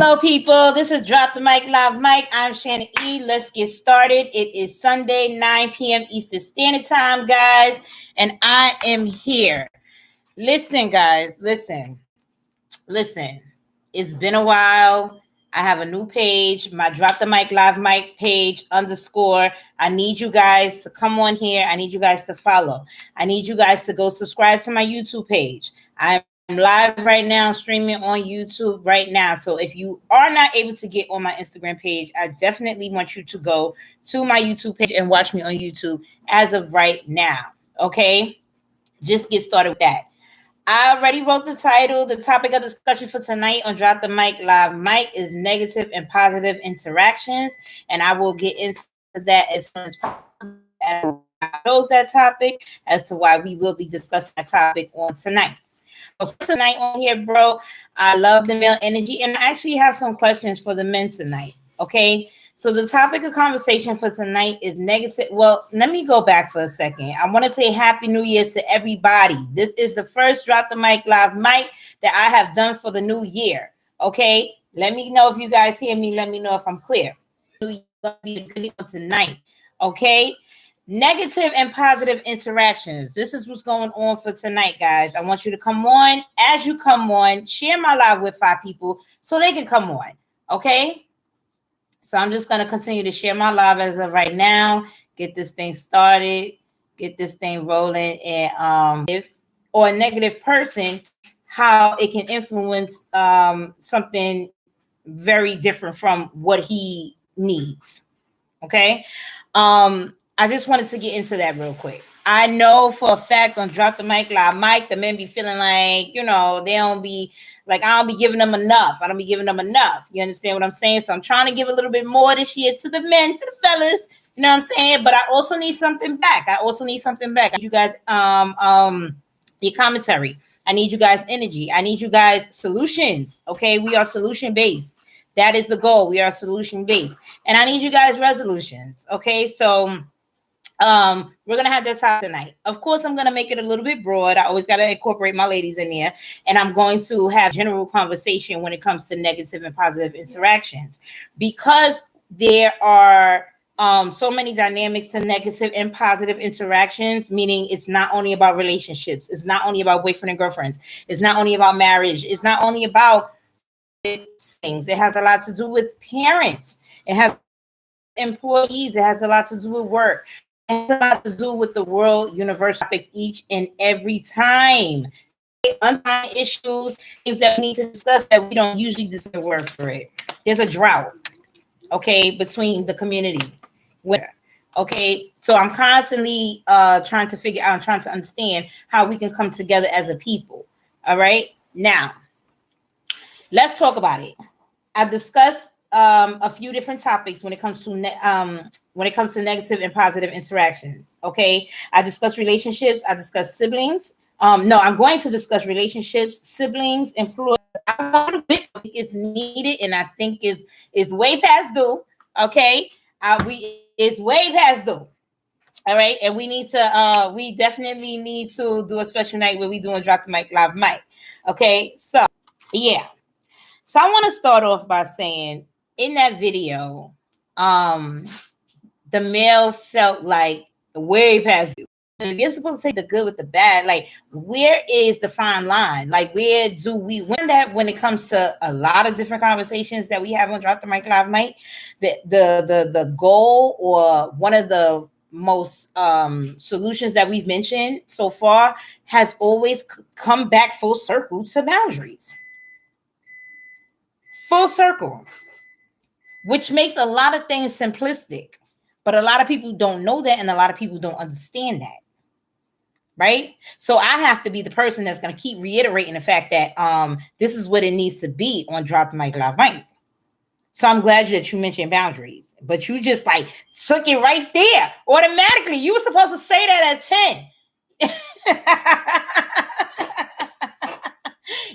Hello, people. This is Drop the Mic Live Mic. I'm Shannon E. Let's get started. It is Sunday, 9 p.m. Eastern Standard Time, guys, and I am here. Listen, guys, listen. It's been a while. I have a new page, my Drop the Mic Live Mic page _. I need you guys to come on here. I need you guys to follow. I need you guys to go subscribe to my YouTube page. I'm live right now, streaming on YouTube right now. So if you are not able to get on my Instagram page, I definitely want you to go to my YouTube page and watch me on YouTube as of right now. Okay? Just get started with that. I already wrote the title. The topic of discussion for tonight on Drop the Mic Live Mic is negative and positive interactions. And I will get into that as soon as possible. I chose that topic as to why we will be discussing that topic on tonight. But for tonight on here, bro, I love the male energy. And I actually have some questions for the men tonight. Okay. So the topic of conversation for tonight is negative. Well, let me go back for a second. I want to say Happy New Year to everybody. This is the first Drop the Mic Live Mic that I have done for the new year. Okay. Let me know if you guys hear me. Let me know if I'm clear. Tonight. Okay. Negative and positive interactions. This is what's going on for tonight, guys. I want you to come on. As you come on, share my live with 5 people so they can come on. Okay. So I'm just going to continue to share my live as of right now, get this thing started, get this thing rolling, and if or a negative person, how it can influence something very different from what he needs. Okay. I just wanted to get into that real quick. I know for a fact on Drop the Mic Live Mic, the men be feeling like, they don't be like, I don't be giving them enough. I don't be giving them enough. You understand what I'm saying? So I'm trying to give a little bit more this year to the men, to the fellas. You know what I'm saying? But I also need something back. I need you guys, your commentary. I need you guys' energy. I need you guys' solutions. Okay. We are solution based. That is the goal. We are solution based. And I need you guys' resolutions. Okay. So we're gonna have that topic tonight. Of course, I'm gonna make it a little bit broad. I always gotta incorporate my ladies in there, and I'm going to have general conversation when it comes to negative and positive interactions, because there are so many dynamics to negative and positive interactions. Meaning, it's not only about relationships. It's not only about boyfriend and girlfriends. It's not only about marriage. It's not only about things. It has a lot to do with parents. It has employees. It has a lot to do with work. It has a lot to do with the world universe topics each and every time. Uncommon issues, things that we need to discuss that we don't usually discuss the word for it. There's a drought, okay, between the community. Okay, so I'm constantly trying to figure out, trying to understand how we can come together as a people. All right, now let's talk about it. I've discussed a few different topics when it comes to negative and positive interactions. Okay, I discussed relationships. I discussed siblings. No, I'm going to discuss relationships, siblings, employees. I want a bit is needed, and I think is way past due. Okay, it's way past due. All right, and we definitely need to do a special night where we doing Drop the Mic Live Mic. Okay, so yeah. So I want to start off by saying, in that video, the male felt like way past due. If you're supposed to take the good with the bad, like, where is the fine line? Like, where do we win that when it comes to a lot of different conversations that we have on Drop the Mic Live Mic? The goal, or one of the most solutions that we've mentioned so far, has always come back full circle to boundaries. Full circle, which makes a lot of things simplistic, but a lot of people don't know that, and a lot of people don't understand that, right? So I have to be the person that's going to keep reiterating the fact that this is what it needs to be on Drop the Mic Live Mic. So I'm glad that you mentioned boundaries, but you just like took it right there automatically. You were supposed to say that at 10.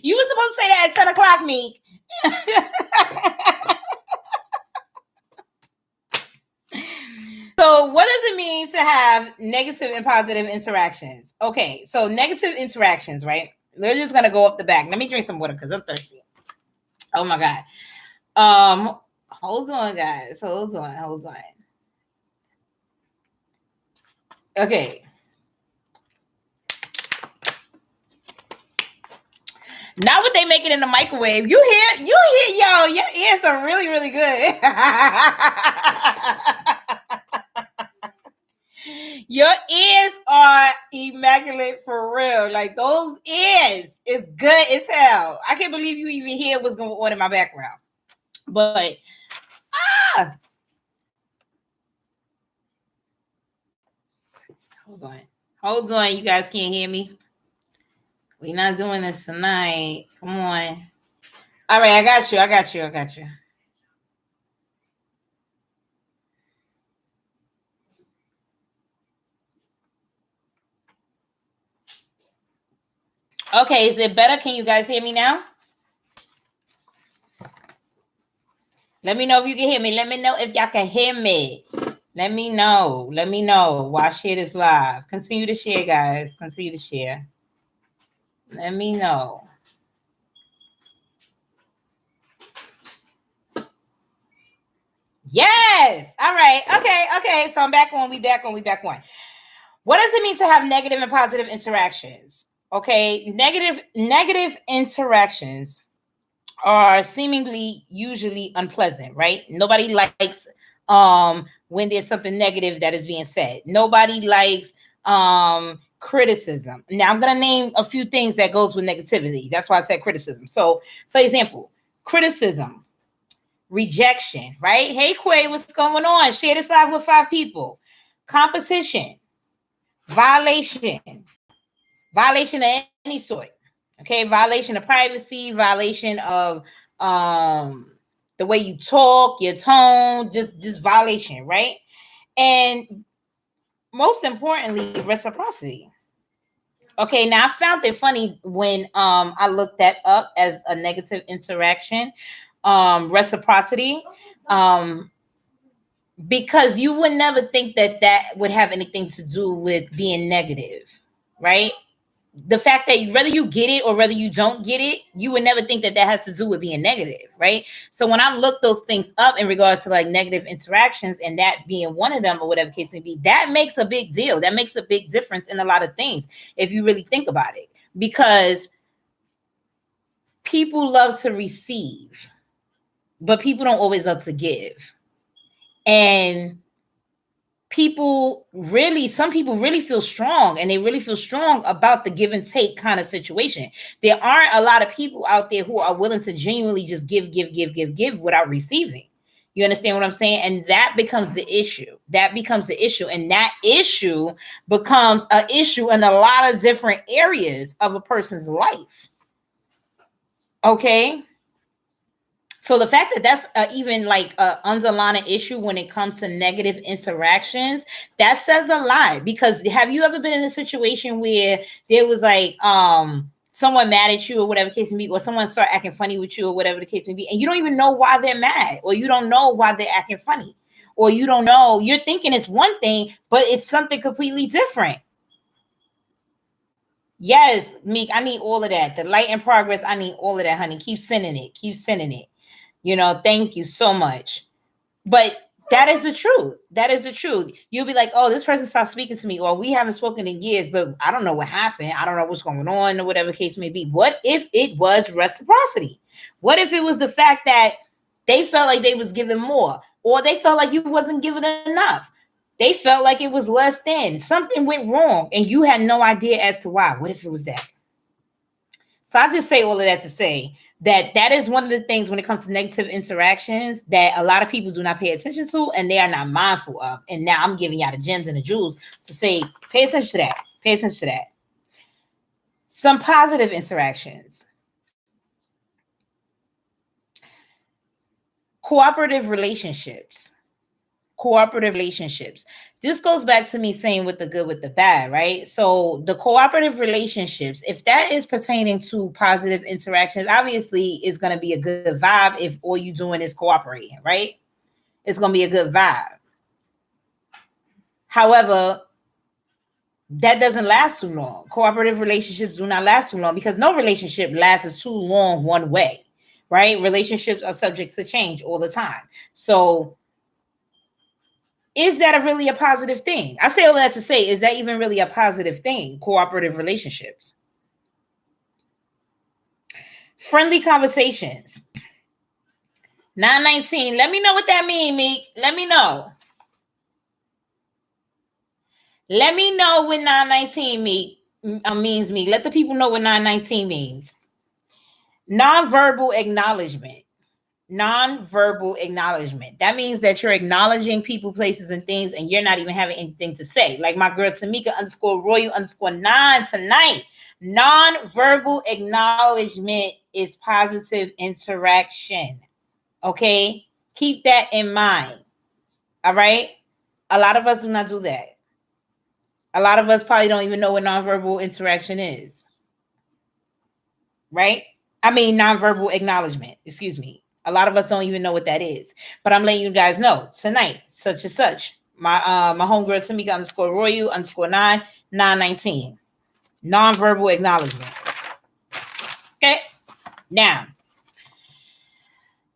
You were supposed to say that at 10 o'clock, Meek. So what does it mean to have negative and positive interactions? Okay, so negative interactions, right? We're just going to go off the back. Let me drink some water because I'm thirsty. Oh, my God. Hold on, guys. Hold on. Okay. Now what they make it in the microwave, you hear, yo, your ears are really, really good. Your ears are immaculate for real. Like those ears is good as hell. I can't believe you even hear what's going on in my background. But hold on, you guys can't hear me. We're not doing this tonight. Come on. All right, I got you. Okay, is it better? Can you guys hear me now? Let me know if you can hear me. Let me know if y'all can hear me. Let me know. While I share this live. Continue to share, guys. Continue to share. Let me know. Yes. All right. Okay. So I'm back on. We back on. What does it mean to have negative and positive interactions? Okay. Negative interactions are seemingly usually unpleasant, right? Nobody likes when there's something negative that is being said. Nobody likes criticism. Now I'm gonna name a few things that goes with negativity. That's why I said criticism. So for example, criticism, rejection, right? Hey Quay, what's going on? Share this live with 5 people. Competition, violation of any sort. Okay, violation of privacy, violation of the way you talk, your tone, just violation, right? And most importantly, reciprocity. Okay, now I found it funny when I looked that up as a negative interaction, reciprocity, because you would never think that would have anything to do with being negative, right? The fact that whether you get it or whether you don't get it, you would never think that has to do with being negative, right? So when I look those things up in regards to like negative interactions and that being one of them or whatever case may be, that makes a big deal. That makes a big difference in a lot of things if you really think about it, because people love to receive, but people don't always love to give. And some people really feel strong, and they really feel strong about the give and take kind of situation. There aren't a lot of people out there who are willing to genuinely just give without receiving. You understand what I'm saying? And that becomes the issue. And that issue becomes an issue in a lot of different areas of a person's life. Okay. So the fact that that's even like an underlying issue when it comes to negative interactions, that says a lot. Because have you ever been in a situation where there was like someone mad at you or whatever the case may be, or someone start acting funny with you or whatever the case may be, and you don't even know why they're mad, or you don't know why they're acting funny, or you don't know, you're thinking it's one thing, but it's something completely different. Yes, Meek, I need all of that. The light in progress, I need all of that, honey. Keep sending it. You know, thank you so much. But that is the truth. You'll be like, oh, this person stopped speaking to me, or we haven't spoken in years, but I don't know what happened. I don't know what's going on, or whatever the case may be. What if it was reciprocity? What if it was the fact that they felt like they was giving more, or they felt like you wasn't giving enough? They felt like it was less than. Something went wrong, and you had no idea as to why. What if it was that? So I just say all of that to say that is one of the things when it comes to negative interactions that a lot of people do not pay attention to, and they are not mindful of. And now I'm giving y'all the gems and the jewels to say, pay attention to that. Some positive interactions. Cooperative relationships. This goes back to me saying with the good, with the bad, right? So the cooperative relationships, if that is pertaining to positive interactions, obviously it's going to be a good vibe if all you're doing is cooperating, right? It's going to be a good vibe. However, that doesn't last too long. Cooperative relationships do not last too long, because no relationship lasts too long one way, right? Relationships are subject to change all the time. So is that really a positive thing? I say all that to say, is that even really a positive thing? Cooperative relationships. Friendly conversations. 919. Let me know what that means, Meek. Let me know. Let me know what 919 means, Meek. Let the people know what 919 means. Nonverbal acknowledgement. Nonverbal acknowledgement. That means that you're acknowledging people, places, and things, and you're not even having anything to say. Like my girl Tamika _Royal_9 tonight. Nonverbal acknowledgement is positive interaction. Okay? Keep that in mind. All right? A lot of us do not do that. A lot of us probably don't even know what nonverbal interaction is. Right? I mean, nonverbal acknowledgement. Excuse me. A lot of us don't even know what that is. But I'm letting you guys know tonight, such and such. My homegirl Tamika _Royal_9 919. Nonverbal acknowledgement. Okay. Now,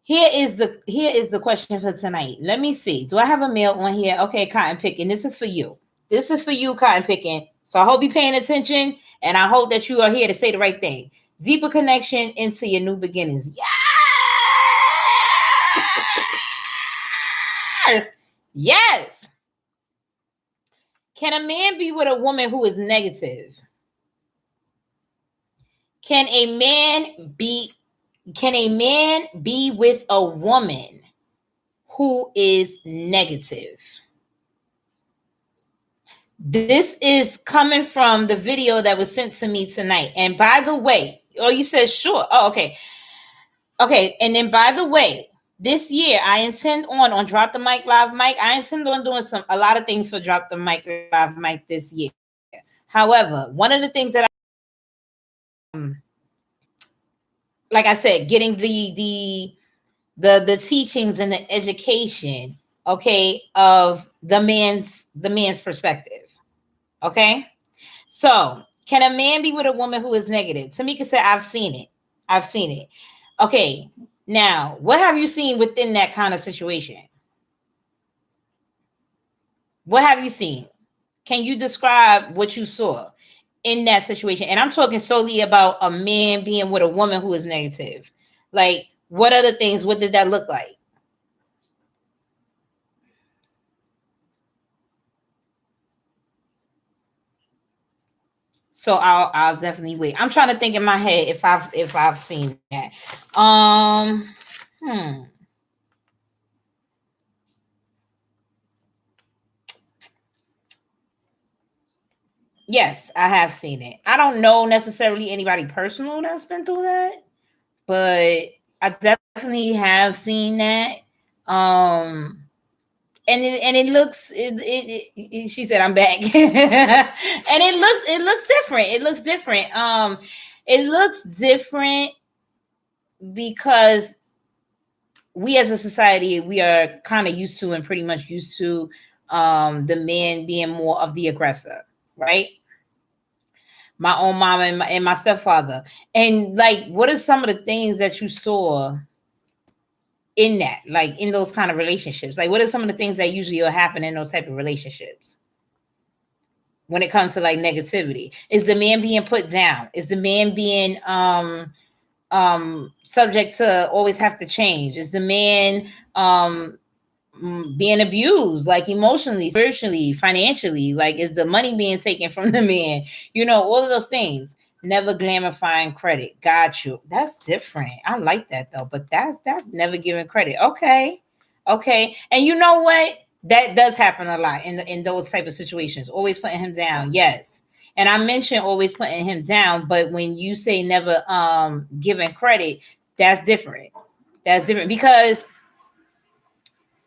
here is the question for tonight. Let me see. Do I have a male on here? Okay, cotton picking. This is for you. This is for you, cotton picking. So I hope you're paying attention, and I hope that you are here to say the right thing. Deeper connection into your new beginnings. Yes. Yes. Can a man be with a woman who is negative? Can a man be with a woman who is negative? This is coming from the video that was sent to me tonight. And by the way, you said sure. Oh, okay. Okay. And then by the way, this year I intend on Drop the Mic Live Mic. I intend on doing a lot of things for Drop the Mic Live Mic this year. However, one of the things that like I said, getting the teachings and the education, okay, of the man's perspective. Okay. So can a man be with a woman who is negative? Tamika said, I've seen it. Okay. Now, what have you seen within that kind of situation? What have you seen? Can you describe what you saw in that situation? And I'm talking solely about a man being with a woman who is negative. Like, what other things? What did that look like? So I'll definitely wait. I'm trying to think in my head if I've seen that. Yes, I have seen it. I don't know necessarily anybody personal that's been through that, but I definitely have seen that. And it looks she said I'm back. And it looks different. It looks different because we as a society, we are kind of used to and pretty much used to the man being more of the aggressor, right? My own mom and my stepfather. And like, what are some of the things that you saw in that, like in those kind of relationships? Like, what are some of the things that usually will happen in those type of relationships when it comes to like negativity? Is the man being put down? Is the man being subject to always have to change? Is the man being abused, like emotionally, spiritually, financially? Like, is the money being taken from the man? You know, all of those things. Never glamorifying credit. Got you. That's different. I like that though, but that's never giving credit. Okay. And you know what? That does happen a lot in those type of situations. Always putting him down. Yes. And I mentioned always putting him down, but when you say never giving credit, that's different. That's different because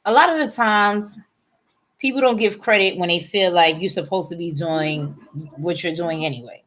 a lot of the times people don't give credit when they feel like you're supposed to be doing what you're doing anyway.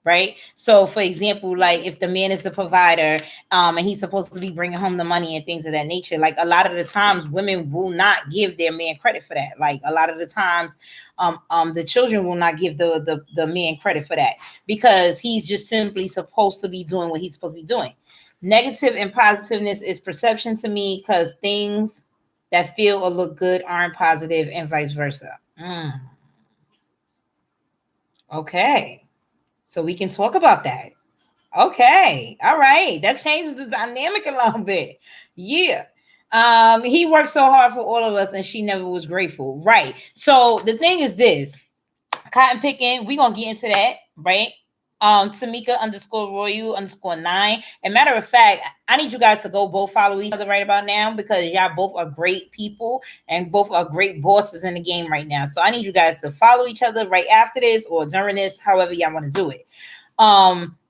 Right. So, for example, like if the man is the provider and he's supposed to be bringing home the money and things of that nature, like a lot of the times women will not give their man credit for that. Like a lot of the times the children will not give the man credit for that because he's just simply supposed to be doing what he's supposed to be doing. Negative and positiveness is perception to me, because things that feel or look good aren't positive and vice versa. Okay. So we can talk about that. Okay. All right. That changes the dynamic a little bit. Yeah. He worked so hard for all of us and she never was grateful. Right. So the thing is this, cotton picking, we're gonna get into that, right? Tamika _Royal_9. And matter of fact, I need you guys to go both follow each other right about now, because y'all both are great people and both are great bosses in the game right now. So I need you guys to follow each other right after this or during this, however y'all want to do it.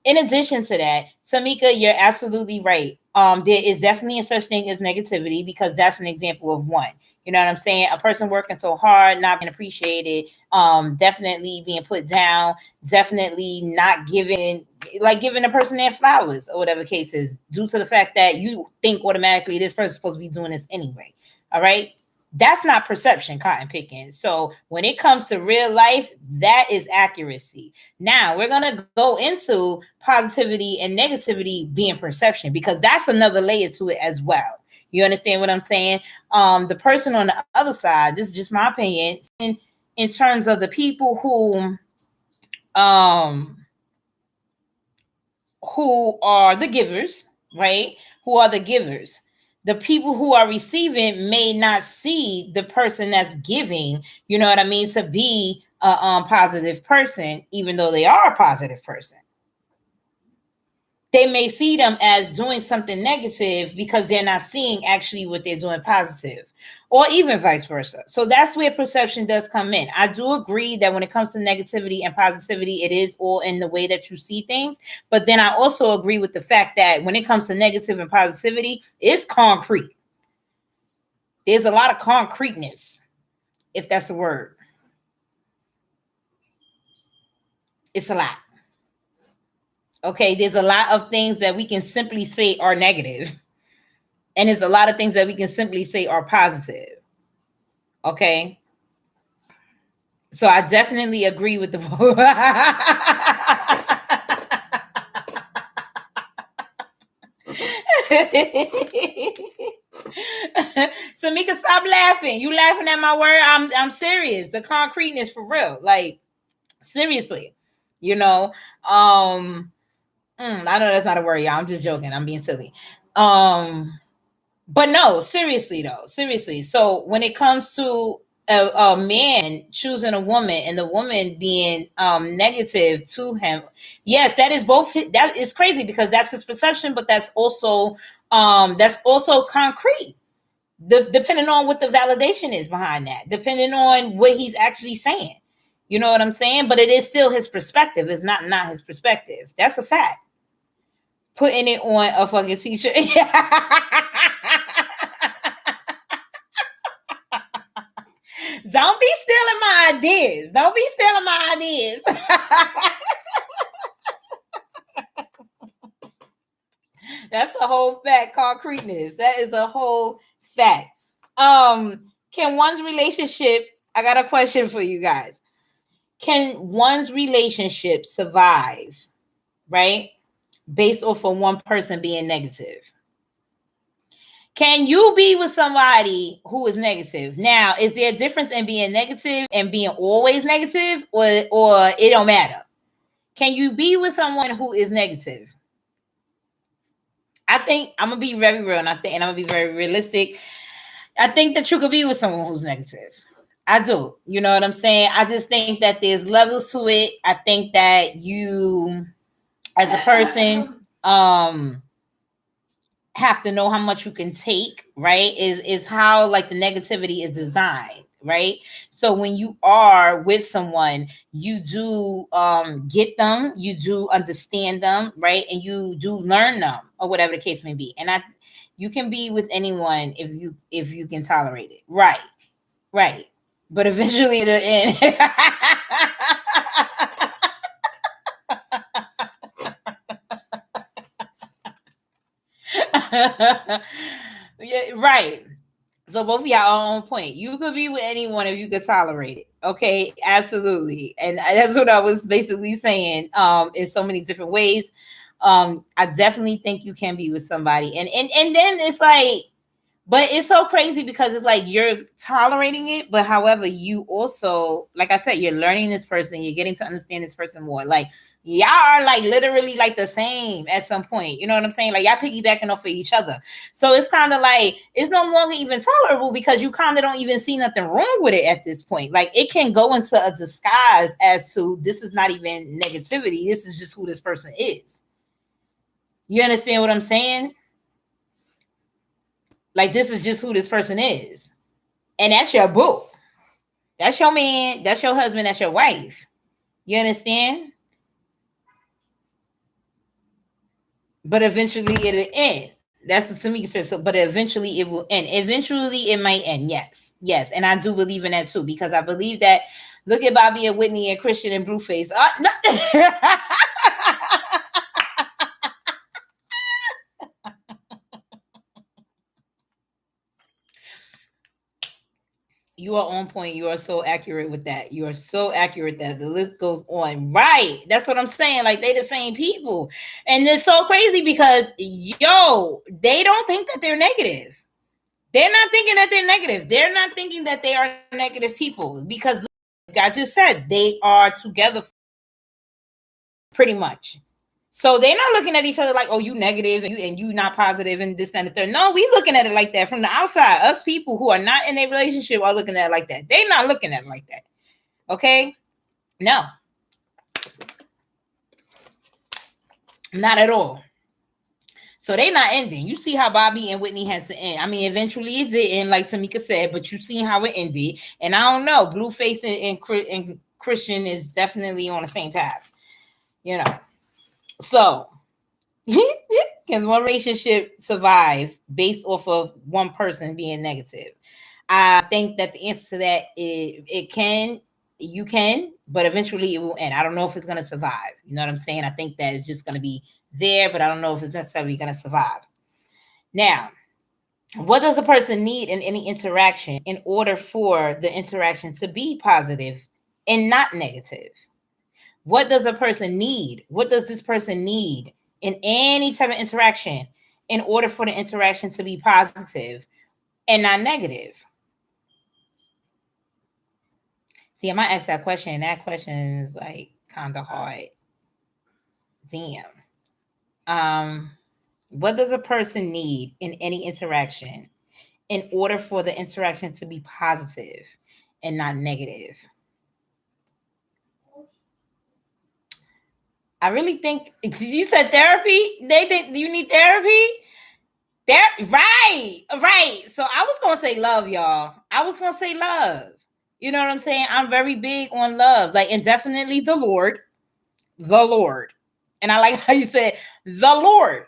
In addition to that, Tamika, you're absolutely right. There is definitely a such thing as negativity, because that's an example of one. You know what I'm saying? A person working so hard, not being appreciated, definitely being put down, definitely not giving a person their flowers or whatever case is, due to the fact that you think automatically this person's supposed to be doing this anyway. All right. That's not perception, cotton picking. So when it comes to real life, that is accuracy. Now we're going to go into positivity and negativity being perception, because that's another layer to it as well. You understand what I'm saying? The person on the other side, this is just my opinion, in terms of the people who are the givers, right? Who are the givers? The people who are receiving may not see the person that's giving, you know what I mean, to be a positive person, even though they are a positive person. They may see them as doing something negative because they're not seeing actually what they're doing positive, or even vice versa. So that's where perception does come in. I do agree that when it comes to negativity and positivity, it is all in the way that you see things. But then I also agree with the fact that when it comes to negative and positivity, it's concrete. There's a lot of concreteness, if that's the word. It's a lot. Okay, there's a lot of things that we can simply say are negative, and there's a lot of things that we can simply say are positive. Okay, so I definitely agree with the Tamika, stop laughing. You laughing at my word? I'm serious. The concreteness for real. Like, seriously. You know, I know that's not a word, y'all. I'm just joking. I'm being silly. But no, seriously though. Seriously. So when it comes to a man choosing a woman and the woman being negative to him, yes, that is both. That is crazy, because that's his perception, but that's also concrete. Depending on what the validation is behind that, depending on what he's actually saying. You know what I'm saying? But it is still his perspective. It's not his perspective. That's a fact. Putting it on a fucking t-shirt. Don't be stealing my ideas. Don't be stealing my ideas. That's a whole fact, concreteness. That is a whole fact. Can one's relationship, I got a question for you guys. Can one's relationship survive, right, based off of one person being negative? Can you be with somebody who is negative? Now, is there a difference in being negative and being always negative, or it don't matter? Can you be with someone who is negative? I think I'm gonna be very real, and I'm gonna be very realistic. I think that you could be with someone who's negative. I do. You know what I'm saying? I just think that there's levels to it. I think that you, as a person, have to know how much you can take, right? Is how like the negativity is designed, right? So when you are with someone, you do get them, you do understand them, right? And you do learn them, or whatever the case may be. And you can be with anyone if you can tolerate it. Right. But eventually the end. Yeah, right. So both of y'all are on point. You could be with anyone if you could tolerate it. Okay, absolutely. And that's what I was basically saying in so many different ways. I definitely think you can be with somebody, and then it's like, but it's so crazy because it's like you're tolerating it, but however, you also, like I said, you're learning this person, you're getting to understand this person more. Like y'all are like literally like the same at some point. You know what I'm saying? Like y'all piggybacking off of each other. So it's kind of like it's no longer even tolerable because you kind of don't even see nothing wrong with it at this point. Like it can go into a disguise as to this is not even negativity. This is just who this person is. You understand what I'm saying? Like this is just who this person is. And that's your boo. That's your man. That's your husband. That's your wife. You understand? But eventually it'll end. That's what Tamika says. So, but eventually it will end. Eventually it might end. Yes. Yes. And I do believe in that too, because I believe that look at Bobby and Whitney and Christian and Blueface. No. You are on point. You are so accurate with that. You are so accurate that the list goes on. Right. That's what I'm saying. Like they the same people. And it's so crazy because they don't think that they're negative. They're not thinking that they're negative. They're not thinking that they are negative people because like I just said, they are together pretty much. So they're not looking at each other like, oh, you negative and you not positive and this and the third. No, we looking at it like that from the outside. Us people who are not in a relationship are looking at it like that. They're not looking at it like that. Okay? No. Not at all. So they not ending. You see how Bobby and Whitney had to end. I mean, eventually it did end, like Tamika said, but you see how it ended. And I don't know, Blueface and Christian is definitely on the same path. You know. So can one relationship survive based off of one person being negative? I think that the answer to that is it can, you can, but eventually it will end. I don't know if it's going to survive. You know what I'm saying? I think that it's just going to be there, but I don't know if it's necessarily going to survive. Now, what does a person need in any interaction in order for the interaction to be positive and not negative? What does a person need? What does this person need in any type of interaction in order for the interaction to be positive and not negative? See, I might ask that question, and that question is like kind of hard. Damn. What does a person need in any interaction in order for the interaction to be positive and not negative? I really think you said therapy. They think you need therapy. Right. So I was gonna say love, y'all. I was gonna say love. You know what I'm saying? I'm very big on love, like, and definitely the Lord. And I like how you said the Lord.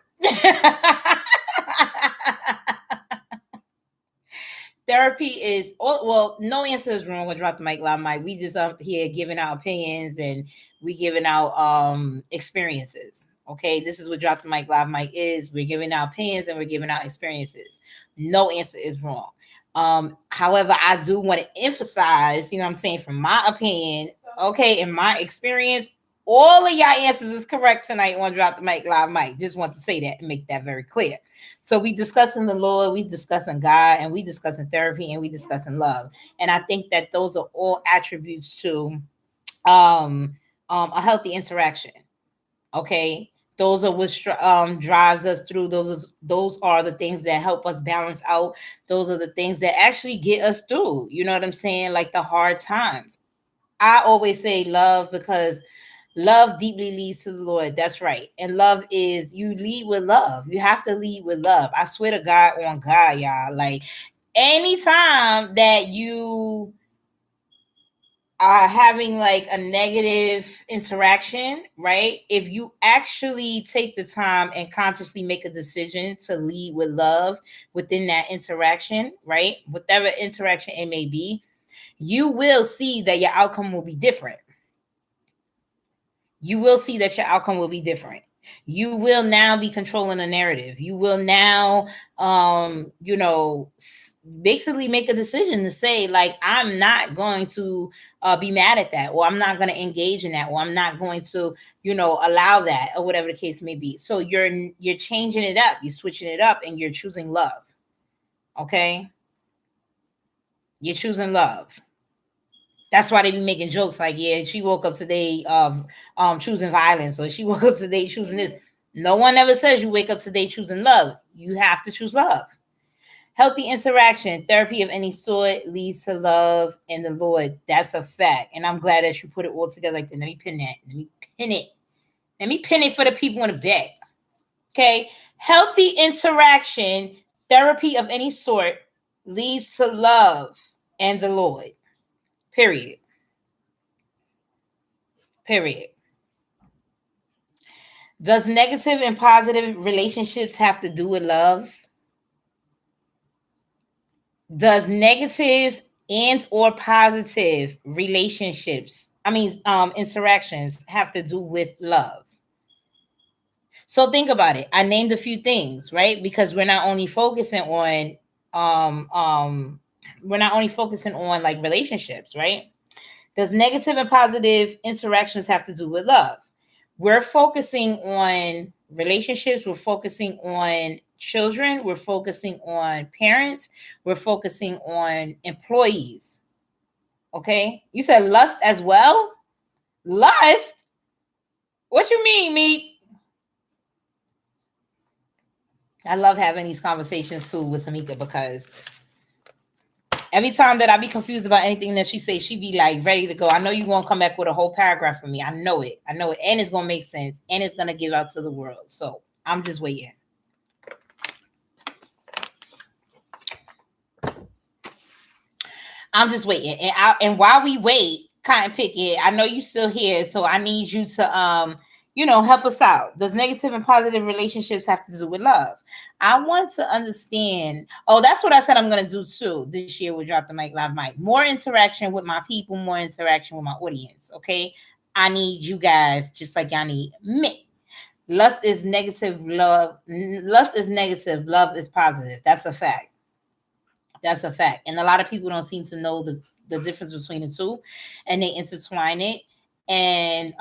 Therapy is well, no answer is wrong with Drop the Mic, Live Mic. We just here giving out opinions and we giving out experiences. Okay, this is what Drop the Mic, Live Mic is. We're giving out opinions and we're giving out experiences. No answer is wrong. However, I do want to emphasize, you know what I'm saying, from my opinion, okay, in my experience, all of y'all answers is correct tonight on Drop the Mic, Live Mic. Just want to say that and make that very clear. So we discussing the Lord, we discussing God, and we discussing therapy, and we discussing love. And I think that those are all attributes to a healthy interaction. Okay, those are what drives us through. Those are the things that help us balance out. Those are the things that actually get us through. You know what I'm saying? Like the hard times. I always say love because love deeply leads to the Lord. That's right. And love is, you lead with love. You have to lead with love. I swear to God on God, y'all. Like anytime that you are having like a negative interaction, right? If you actually take the time and consciously make a decision to lead with love within that interaction, right? Whatever interaction it may be, you will see that your outcome will be different. You will see that your outcome will be different. You will now be controlling the narrative. You will now, basically make a decision to say, like, I'm not going to be mad at that, or I'm not going to engage in that, or I'm not going to, allow that, or whatever the case may be. So you're changing it up, you're switching it up, and you're choosing love. Okay, you're choosing love. That's why they be making jokes like, yeah, she woke up today of choosing violence, or she woke up today choosing this. No one ever says you wake up today choosing love. You have to choose love. Healthy interaction, therapy of any sort leads to love and the Lord. That's a fact. And I'm glad that you put it all together like that. Let me pin that. Let me pin it. Let me pin it for the people in the back. Okay. Healthy interaction, therapy of any sort leads to love and the Lord. Period. Period. Does negative and positive relationships have to do with love? Does negative and or positive relationships, interactions, have to do with love? So think about it. I named a few things, right? Because we're not only focusing on like relationships, right? Does negative and positive interactions have to do with love? We're focusing on relationships, we're focusing on children, we're focusing on parents, we're focusing on employees. Okay? You said lust as well? Lust? What you mean, Meek? I love having these conversations too with Hamika, because every time that I be confused about anything that she says, she be like ready to go. I know you're going to come back with a whole paragraph for me. I know it. And it's going to make sense. And it's going to give out to the world. So I'm just waiting. And while we wait, Cotton Picket, I know you still here. So I need you to, help us out. Does negative and positive relationships have to do with love? I want to understand. Oh, that's what I said I'm going to do too this year with Drop the Mic Live Mic. More interaction with my people, more interaction with my audience. Okay. I need you guys just like y'all need me. Lust is negative. Lust is negative. Love is positive. That's a fact. That's a fact. And a lot of people don't seem to know the difference between the two, and they intertwine it. And,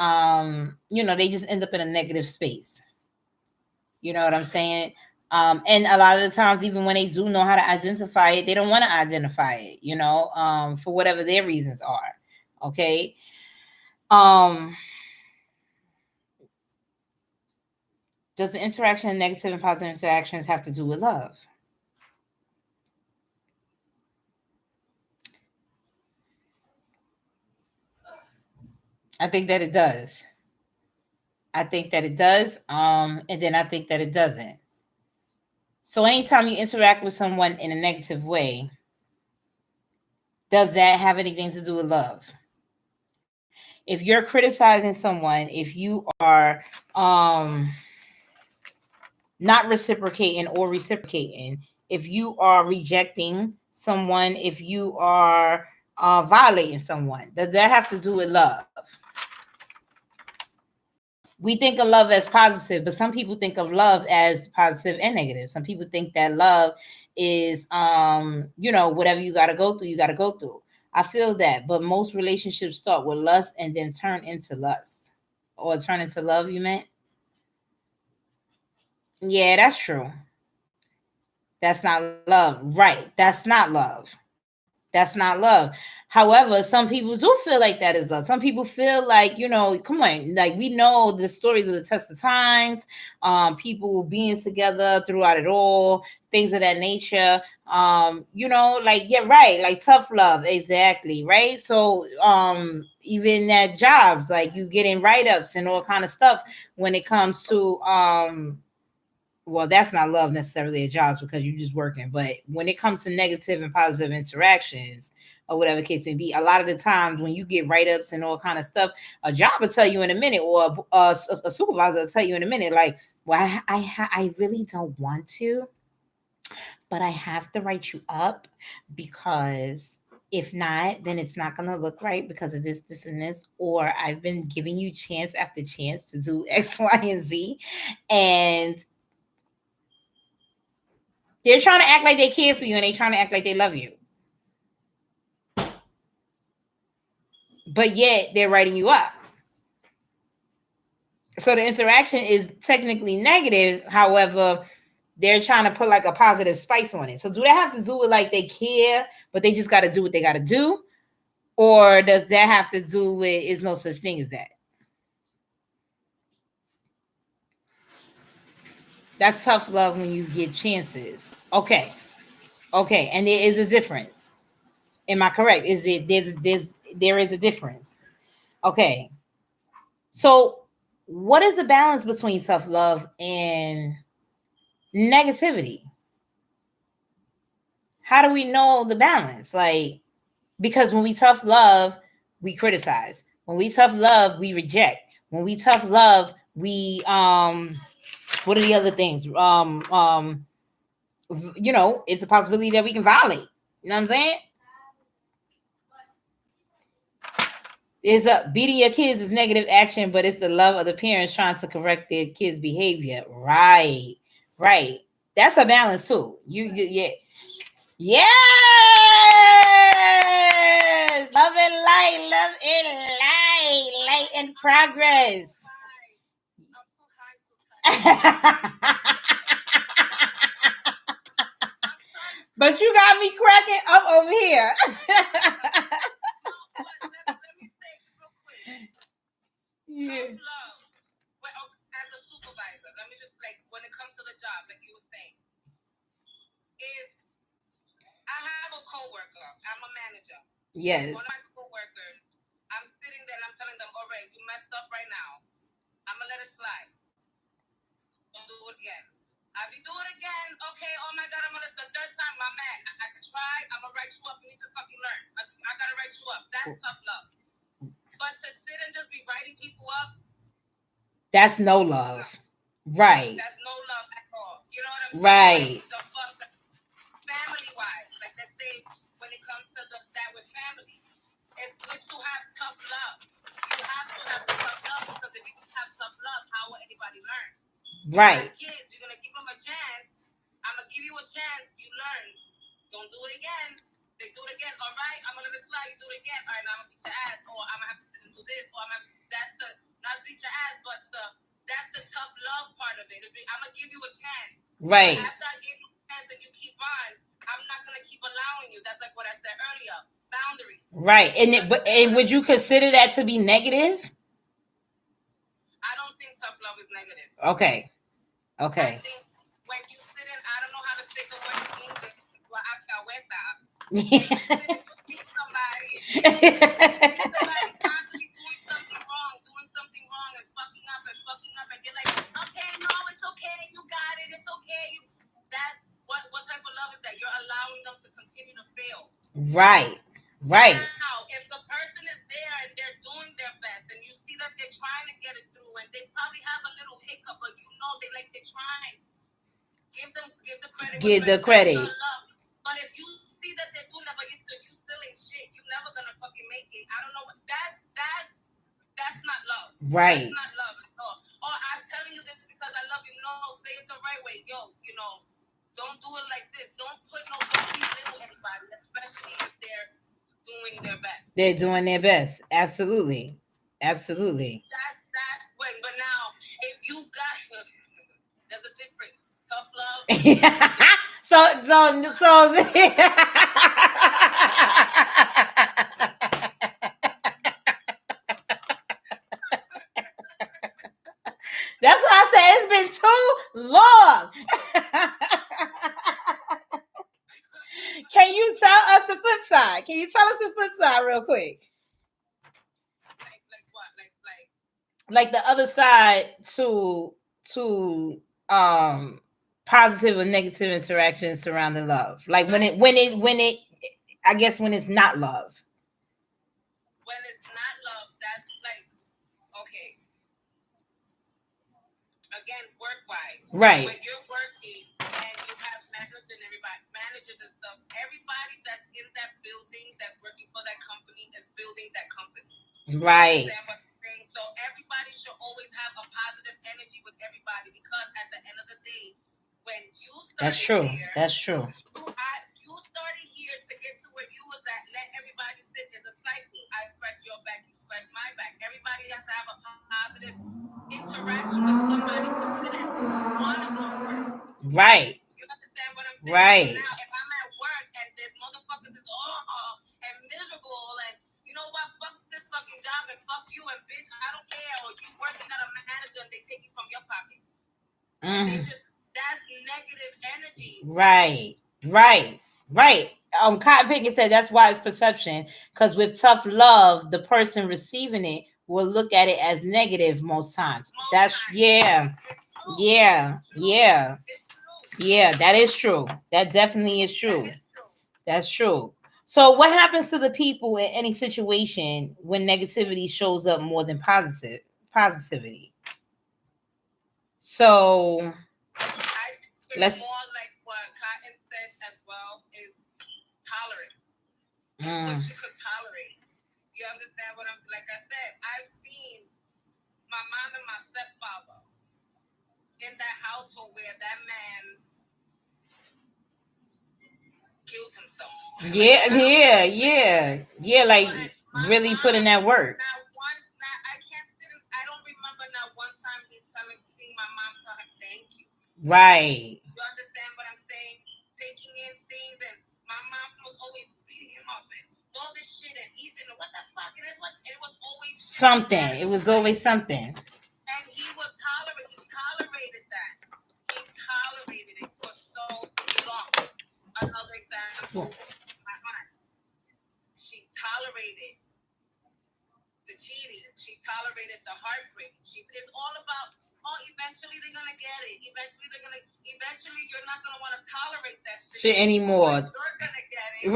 they just end up in a negative space. You know what I'm saying? And a lot of the times, even when they do know how to identify it, they don't want to identify it, for whatever their reasons are. Okay. Does the interaction, negative and positive interactions, have to do with love? I think that it does. I think that it does. And then I think that it doesn't. So anytime you interact with someone in a negative way, does that have anything to do with love? If you're criticizing someone, if you are not reciprocating or reciprocating, if you are rejecting someone, if you are violating someone, does that have to do with love? We think of love as positive, but some people think of love as positive and negative. Some people think that love is, whatever you got to go through, you got to go through. I feel that, but most relationships start with lust and then turn into lust, or turn into love, you meant? Yeah, that's true. That's not love. Right. That's not love. That's not love. However, some people do feel like that is love. Some people feel like, come on, like we know the stories of the test of times, people being together throughout it all, things of that nature. Yeah, right, like tough love, exactly, right? So even at jobs, like you getting write-ups and all kind of stuff when it comes to well, that's not love necessarily at jobs because you're just working. But when it comes to negative and positive interactions, or whatever the case may be, a lot of the times when you get write-ups and all kind of stuff, a job will tell you in a minute, or a supervisor will tell you in a minute, like, well, I really don't want to, but I have to write you up because If not, then it's not going to look right because of this, this, and this. Or I've been giving you chance after chance to do X, Y, and Z. And they're trying to act like they care for you and they're trying to act like they love you. But yet they're writing you up. So the interaction is technically negative. However, they're trying to put like a positive spice on it. So do they have to do with like they care, but they just got to do what they got to do? Or does that have to do with is no such thing as that? That's tough love when you get chances. Okay. Okay. And there is a difference. Am I correct? Is it there is a difference? Okay. So what is the balance between tough love and negativity? How do we know the balance? Like, because when we tough love, we criticize. When we tough love, we reject. When we tough love, we what are the other things? You know, it's a possibility that we can violate. You know what I'm saying? Is beating your kids is negative action, but it's the love of the parents trying to correct their kids' behavior. Right, right. That's a balance too. Yeah. Yes! Love and light, love and light, light and progress. But you got me cracking up over here. Yeah. As a supervisor, let me just like when it comes to the job, like you were saying, if I have a coworker, I'm a manager. Yes. One of my coworkers, I'm sitting there and I'm telling them, all right, you messed up right now. I'm gonna let it slide. Don't do it again. If you do it again, okay, oh my God, I'm gonna the third time, my man. I can try, I'm gonna write you up. You need to fucking learn. I gotta write you up. That's tough love. But to sit and just be writing people up, that's no love. Right. That's no love at all. You know what I'm saying? Right. Like, family-wise, like let's say when it comes to that with family, it's good to have tough love. You have to have the tough love because if you don't have tough love, how will anybody learn? Right. Kids, you're gonna give them a chance. I'm gonna give you a chance. You learn. Don't do it again. They do it again. All right, I'm gonna let it slide. You do it again. All right, now I'm gonna beat your ass, or I'm gonna have to sit and do this, or that's the not beat your ass, but that's the tough love part of it. I'm gonna give you a chance. Right. After I give you a chance and you keep on, I'm not gonna keep allowing you. That's like what I said earlier. Boundaries. Right. And would you consider that to be negative? I don't think tough love is negative. Okay. Okay. I think when you sit in, I don't know how to say the word in English. Well, I can't wait that. Meet somebody. Somebody constantly doing something wrong and fucking up and you're like, okay, no, it's okay, you got it, it's okay. That's what type of love is that? You're allowing them to continue to fail. Right. Right. Now, if the person is there and they're doing their best and you see that they're trying to get it through and they probably have a little hiccup, but you know they're trying. Give the credit. Give the credit. But if you see that they're doing that, but you still ain't shit, you're never gonna fucking make it. I don't know what that's not love. Right. That's not love at all. Or I'm telling you this because I love you. No, say it the right way. Yo, you know, don't do it like this. Don't belittle anybody, especially if they're doing their best. They're doing their best. Absolutely. Absolutely. That's when, but now if you got there's a difference. Tough love. so that's why I said it's been too long. Can you tell us the flip side? Can you tell us the flip side real quick? Like what? Like the other side to positive or negative interactions surrounding love. Like when it I guess when it's not love. When it's not love, that's like okay. Again, work-wise. Right. When you're working and you have managers and managers and stuff, everybody everybody that's in that building that's working for that company is building that company. Right. So everybody should always have a positive energy with everybody, because at the end of the day, when you started That's true. here, That's true. you started here to get to where you was at. Let everybody sit in the cycle. I scratch your back, you scratch my back. Everybody has to have a positive interaction with somebody to sit and want to go to work. Right. You understand what I'm saying? Right. Now, if I'm at work and this motherfuckers is and miserable and you know what, fuck this fucking job and fuck you and bitch, I don't care. Or you working at a manager and they take you from your pockets. That's negative energy. Right. Cotton Pickett said that's why it's perception, because with tough love, the person receiving it will look at it as negative most times. That is true. That definitely is true. That's true. So what happens to the people in any situation when negativity shows up more than positivity? So let's more like what Cotton said as well is tolerance. What you could tolerate. You understand what I'm saying? Like I said, I've seen my mom and my stepfather in that household where that man killed himself. Like really putting that work. I can't sit. I don't remember not one time he's seeing my mom tell him thank you. Right. You understand what I'm saying? Taking in things, and my mom was always beating him up and all this shit, and he's in what the fuck? It was always something. It was always something. And he would tolerate. He tolerated that. He tolerated it for so long. Another example. My aunt. She tolerated the cheating. She tolerated the heartbreak. It's all about. Eventually they're gonna get it. Eventually you're not gonna want to tolerate that shit anymore. You're gonna get it.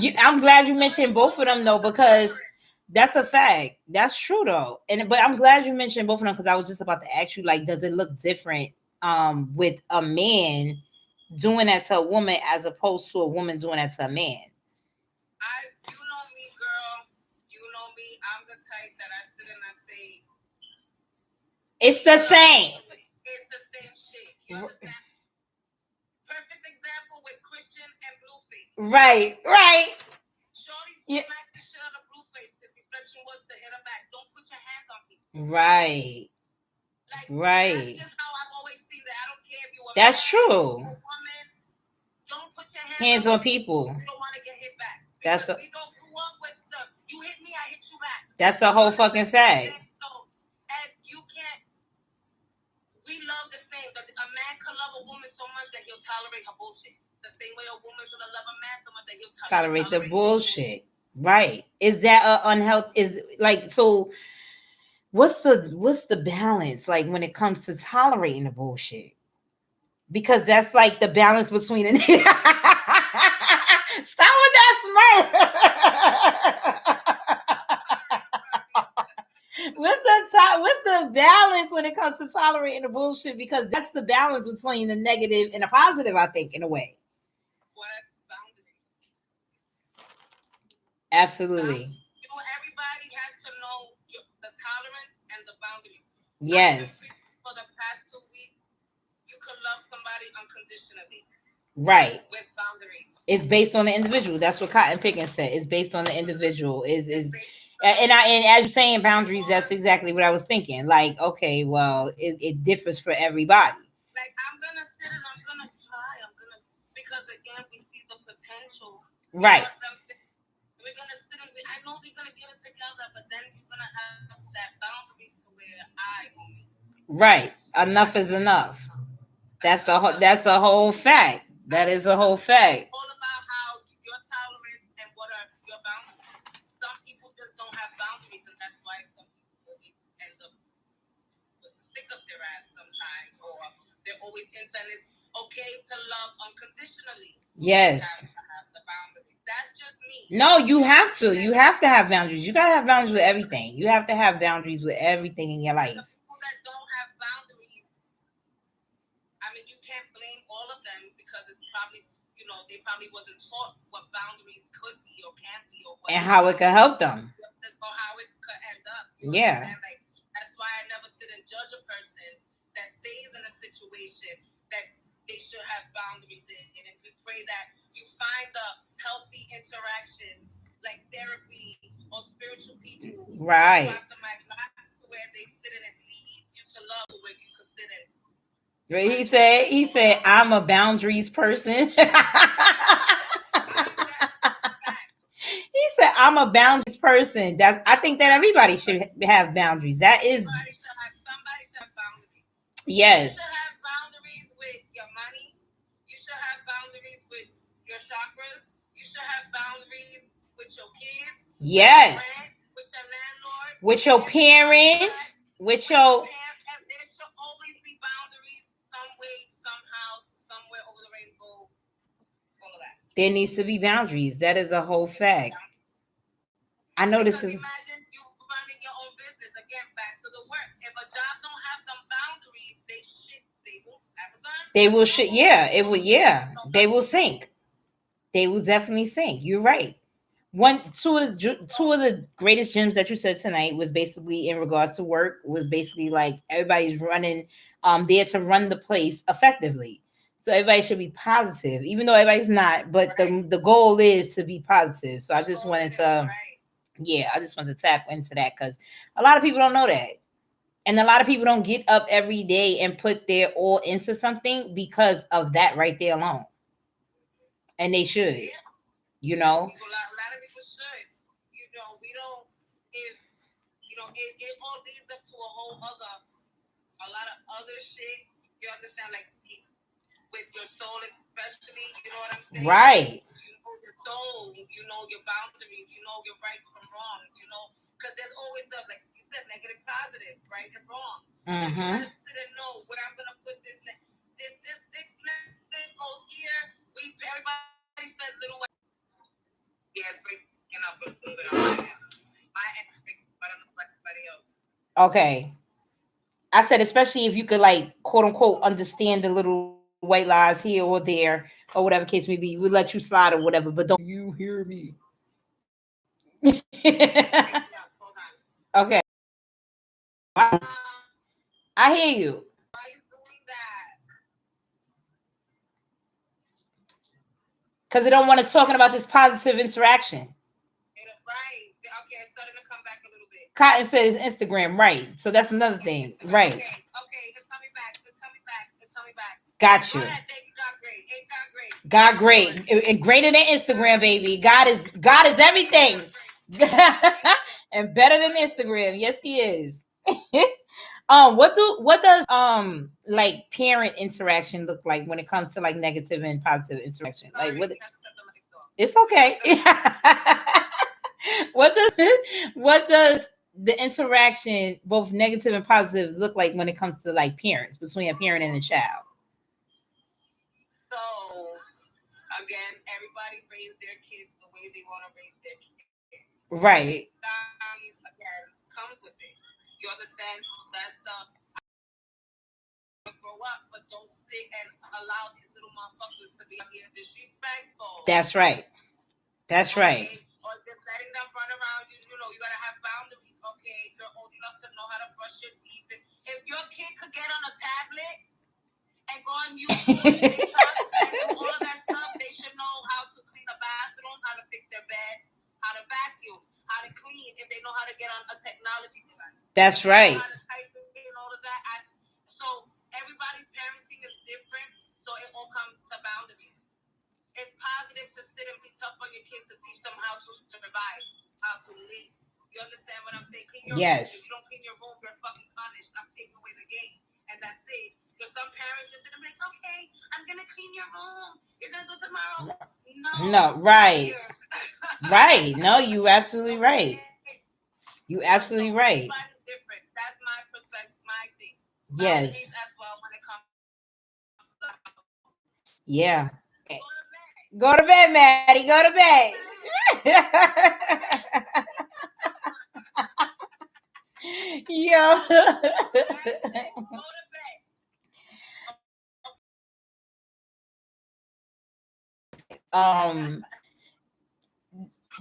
Right. I'm glad you mentioned both of them though, because that's a fact. That's true though. But I'm glad you mentioned both of them, because I was just about to ask you, like, does it look different with a man doing that to a woman as opposed to a woman doing that to a man? You know me, girl. You know me. I'm the type that I sit and I say, it's the same. It's the same shit. You understand? Perfect example with Christian and Blueface. Right. Shorty smacked the shit out of Blueface. His reflection was to hit her back. Don't put your hands on people. Right. That's just how I've always seen that. I don't care if you're a That's man, true. Or a woman. Don't put your hands on people. You don't want to get hit back. We don't grew up with us. You hit me, I hit you back. That's a whole fucking fact. And you can't. We love the same. A man can love a woman so much that he'll tolerate her bullshit. The same way a woman's gonna love a man so much that he'll tolerate the bullshit. Right? Is that unhealthy? Is like so? What's the balance like when it comes to tolerating the bullshit? Because that's like the balance between an stop with that smirk. What's the balance when it comes to tolerating the bullshit? Because that's the balance between the negative and the positive, I think, in a way. What boundary? Absolutely. Everybody has to know the tolerance and the boundaries. Yes. For the past 2 weeks, you could love somebody unconditionally. Right. With boundaries. It's based on the individual. That's what Cotton Pickens said. It's based on the individual. And as you're saying boundaries, that's exactly what I was thinking. Like, okay, well, it differs for everybody. Like, I'm gonna sit and I'm gonna try. Because again, we see the potential. Right. We're gonna sit and I know we're gonna get it together, but then you're gonna have that boundary to where Right. Enough is enough. That's a whole fact. That is a whole fact. All about how your tolerance and what are your boundaries. Some people just don't have boundaries, and that's why some people end up sick of their ass sometimes, or they're always into it. It's okay to love unconditionally. Yes. You have the boundaries. That's just me. No, you have to. You have to have boundaries. You gotta have boundaries with everything. You have to have boundaries with everything in your life. The people that don't have boundaries, I mean, you can't blame all of them because they probably wasn't taught what boundaries could be or can be or what and how it could help them. Or how it could end up. Yeah. Like, that's why I never sit and judge a person that stays in a situation that they should have boundaries in. And we pray that you find the healthy interaction, like therapy or spiritual people. Right. Where they sit in and lead you to love, where you could sit in. He said, I'm a boundaries person. He said, I'm a boundaries person. I think that everybody should have boundaries. Somebody should have boundaries. Yes. You should have boundaries with your money. You should have boundaries with your chakras. You should have boundaries with your kids. Yes. With your landlord. With your parents. With your... There should always be boundaries some way, somehow, somewhere over the rainbow. All of that. There needs to be boundaries. That is a whole fact. I know this is... Imagine you running your own business. Again, back to the work. If a job don't have some boundaries, they will Amazon. They will shit. Yeah, it will. Yeah, they will sink. They will definitely sink. You're right. Two of the greatest gems that you said tonight was basically in regards to work. Was basically like everybody's running there to run the place effectively. So everybody should be positive, even though everybody's not. But the goal is to be positive. So I just wanted to. Yeah, I just want to tap into that because a lot of people don't know that. And a lot of people don't get up every day and put their all into something because of that right there alone. And they should, you know. A lot of people should. You know, we don't, if, you know, it all leads up to a lot of other shit. You understand, like, with your soul especially, you know what I'm saying? Right. Your soul, you know your boundaries, you know your rights from wrong, you know, because there's always like you said, negative, positive, right and wrong. Mm-hmm. You gotta sit and know what I'm gonna put this goes here. Everybody said little way. Yeah, breaking up a little bit on my end, but I don't know about everybody else. Okay. I said, especially if you could, like, quote unquote, understand the little white lies here or there, or whatever case may be, we'll let you slide or whatever, but don't you hear me? Okay. I hear you. Why are you doing that? Because they don't want us talking about this positive interaction. Right. Okay, it's starting to come back a little bit. Cotton said it's Instagram, right? So that's another thing, right? Okay, it's coming back. Got you. God great. And greater than Instagram, baby. God is everything. And better than Instagram. Yes, he is. What does like parent interaction look like when it comes to like negative and positive interaction? Like what? It's okay. What does the interaction, both negative and positive, look like when it comes to like parents, between a parent and a child? So again, everybody raise their kids the way they want to raise their kids. Right. Again, comes with it. You understand? That's grow up, but don't sit and allow these little motherfuckers to be here disrespectful. That's right. That's right. Or just letting them run around you. You know, you gotta have boundaries. Okay, you're old enough to know how to brush your teeth. If your kid could get on a tablet and go on YouTube and do all of that stuff, they should know how to clean a bathroom, how to fix their bed, how to vacuum, how to clean. If they know how to get on a technology device. That's right. How to type in all of that. So everybody's parenting is different, so it all comes to boundaries. It's positive to sit and be tough on your kids to teach them how to survive, how to live. You understand what I'm saying? Clean your room. If you don't clean your room, you're fucking punished. I'm taking away the game. And that's it. Because some parents just sit and be like, okay, I'm going to clean your room. You're going to do tomorrow. No, right. Right. No, you absolutely right. You absolutely right. Everybody's different. That's my perspective, my thing. Yes. As well when it comes to yeah. Go to bed, Maddie. Go to bed. Yo.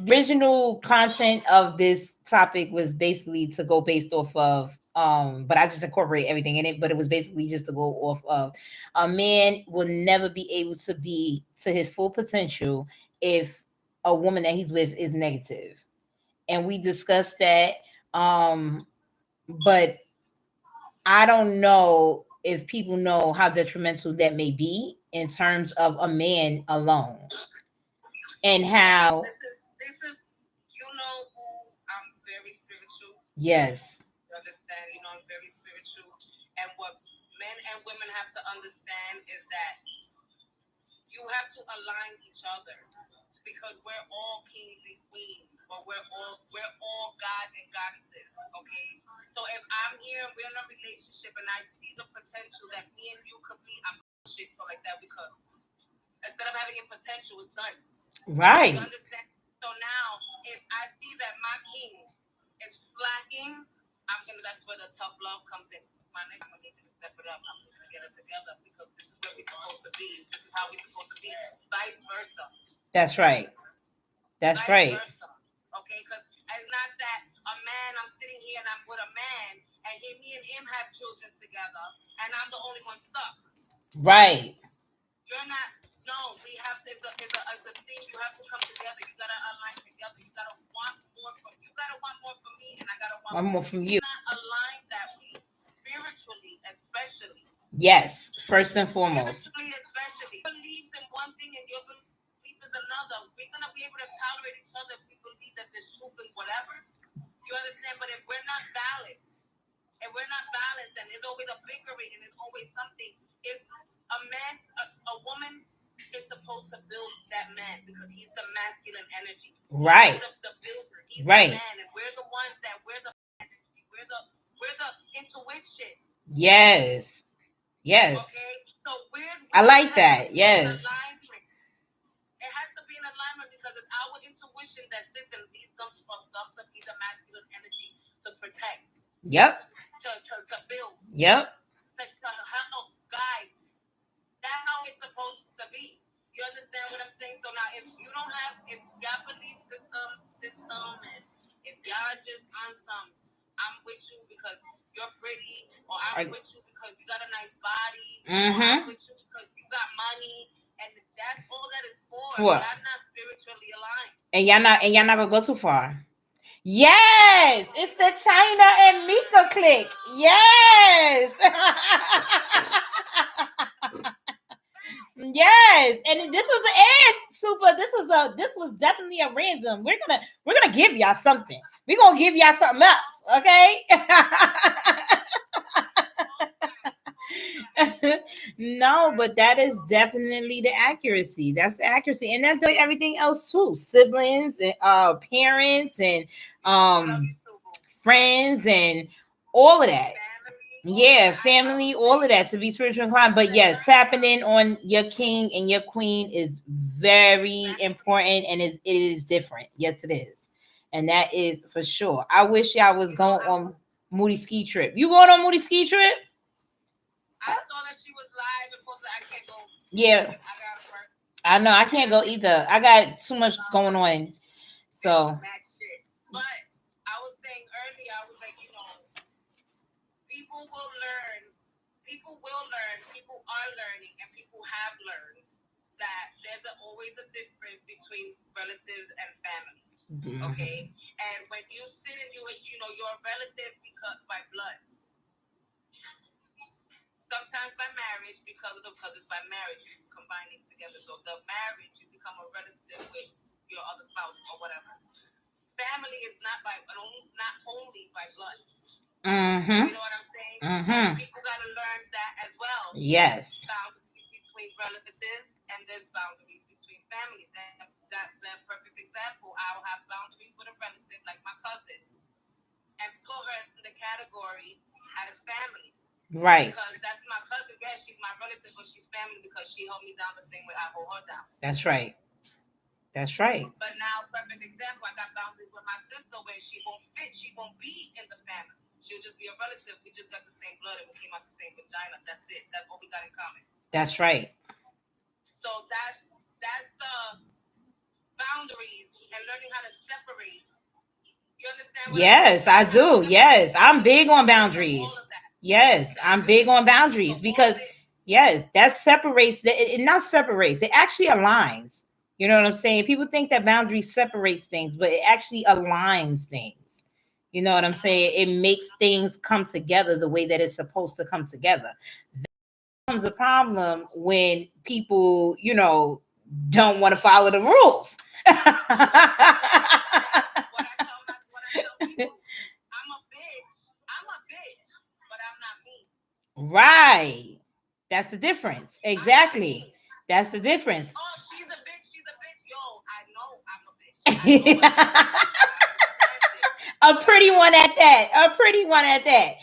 Original content of this topic was basically to go based off of but I just incorporate everything in it, but it was basically just to go off of a man will never be able to be to his full potential if a woman that he's with is negative. And we discussed that. But I don't know if people know how detrimental that may be in terms of a man alone and how This is you know who I'm very spiritual. yes. You understand? You know I'm very spiritual, and what men and women have to understand is that you have to align each other because we're all kings and queens, but we're all gods and goddesses. Okay, so if I'm here and we're in a relationship and I see the potential that me and you could be, I'm shit so like that because instead of having a potential, it's done. Right. You understand? So now, if I see that my king is slacking, that's where the tough love comes in. My nigga, I'm gonna need you to step it up. I'm gonna get it together because this is where we're supposed to be. This is how we're supposed to be. Vice versa. That's right. That's Vice right. versa. Okay, because it's not that a man, I'm sitting here and I'm with a man, and me and him have children together, and I'm the only one stuck. Right. You're not. No, we have to. It's a thing. You have to come together. You gotta align together. You gotta want more from. You gotta want more from me, and I gotta want more from you. Not aligned that way, spiritually, especially. Yes, first and foremost. Spiritually, especially. Believes in one thing and your belief is another. We're gonna be able to tolerate each other if we believe that there's truth in whatever. You understand? But if we're not balanced, and there's always a bickering, and there's always something. It's a man, a woman. Is supposed to build that man because he's the masculine energy. Right. He's the builder. He's right. the man, and we're the ones that we're the energy. We're the intuition. Yes. Yes. Okay. So I like that. Yes. It has to be an alignment because it's our intuition that sits and leads us to be the masculine energy to protect. Yep. To build. Yep. To help guide. That's how it's supposed to be. You understand what I'm saying? So now, if y'all belief system, and if y'all just on some, I'm with you because you're pretty, or I'm with you because you got a nice body, or I'm with you because you got money, and that's all that is for. Y'all not spiritually aligned. And y'all not gonna go too far. Yes, it's the China and Mika clique. Yes. Yes, and this was an ass super. This was definitely a random. We're gonna give y'all something. We're gonna give y'all something else, okay? No, but that is definitely the accuracy. That's the accuracy, and that's everything else too. Siblings and parents and friends and all of that. Yeah, family, all of that to be spiritual inclined. But yes, tapping in on your king and your queen is very important, and it is different. Yes, it is, and that is for sure. I wish y'all was going on Moody ski trip. You going on Moody ski trip? I saw that she was live and posted. I can't go. Yeah, I gotta work. I know I can't go either. I got too much going on. So. But I was saying earlier, I was like, people will learn, people are learning, and people have learned that there's always a difference between relatives and family. Mm-hmm. Okay? And when you sit and you're a relative because by blood. Sometimes by marriage, because it's by marriage, you combining together. So the marriage, you become a relative with your other spouse or whatever. Family is not only by blood. Mm-hmm. You know what I'm saying? Mm-hmm. People got to learn that as well. Yes. Boundaries between relatives and there's boundaries between families. That's a perfect example. I'll have boundaries with a relative like my cousin and put her in the category as family. Right. Because that's my cousin. Yes, she's my relative, but she's family because she held me down the same way I hold her down. That's right. That's right. But now, perfect example, I got boundaries with my sister where she won't fit. She won't be in the family. She'll just be a relative. We just got the same blood and we came out the same vagina. That's it. That's what we got in common. That's right. So that's boundaries and learning how to separate. You understand? Yes, I do. Yes, I'm big on boundaries. Yes, I'm big on boundaries because yes, that separates. It not separates. It actually aligns. You know what I'm saying? People think that boundaries separates things, but it actually aligns things. You know what I'm saying? It makes things come together the way that it's supposed to come together. That becomes a problem when people, don't want to follow the rules. What I tell people, I'm a bitch, but I'm not me. Right. That's the difference. Exactly. That's the difference. Oh, she's a bitch. Yo, I know I'm a bitch. A pretty one at that. A pretty one at that.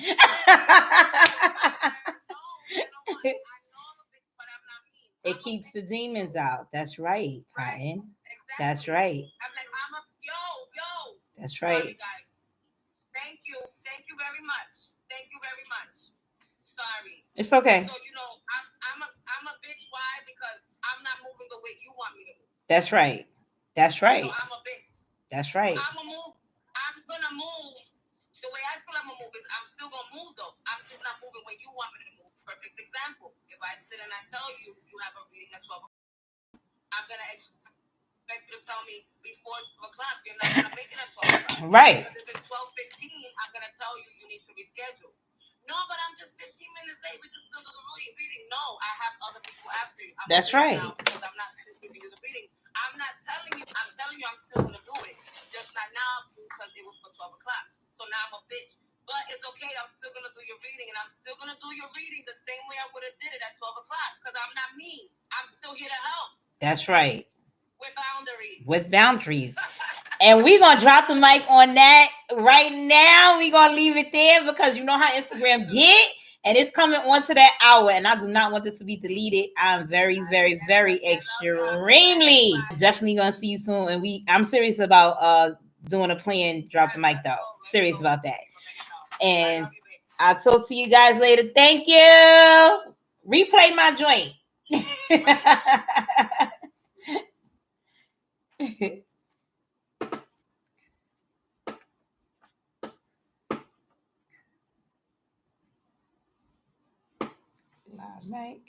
It keeps the demons out. That's right, Cotton. Exactly. That's right. I'm like, yo. That's right. Sorry, guys. Thank you very much. Sorry. It's okay. So I'm a bitch. Why? Because I'm not moving the way you want me to move. That's right. That's right. So I'm a bitch. That's right. I'm gonna move the way I feel I'm gonna move. I'm still gonna move though. I'm just not moving when you want me to move. Perfect example. If I sit and I tell you have a reading at 12 o'clock, I'm gonna expect you to tell me before 12 o'clock. You're not gonna make it at 12 o'clock. Right. Because if it's 12:15, I'm gonna tell you need to reschedule. No, but I'm just 15 minutes late. We can still do the reading. No, I have other people after you. That's right. Because I'm not giving you the reading. I'm not telling you. I'm telling you I'm still gonna do it. Just not now because it was for 12 o'clock. So now I'm a bitch. But it's okay. I'm still gonna do your reading, and I'm still gonna do your reading the same way I would have did it at 12 o'clock. Because I'm not me. I'm still here to help. That's right. With boundaries. And we're going to drop the mic on that right now. We're going to leave it there because you know how Instagram get. And it's coming on to that hour. And I do not want this to be deleted. I'm very, very, very extremely definitely going to see you soon. And I'm serious about doing a plan. Drop the mic though. Serious about that. And I'll talk to you guys later. Thank you. Replay my joint. Live mic.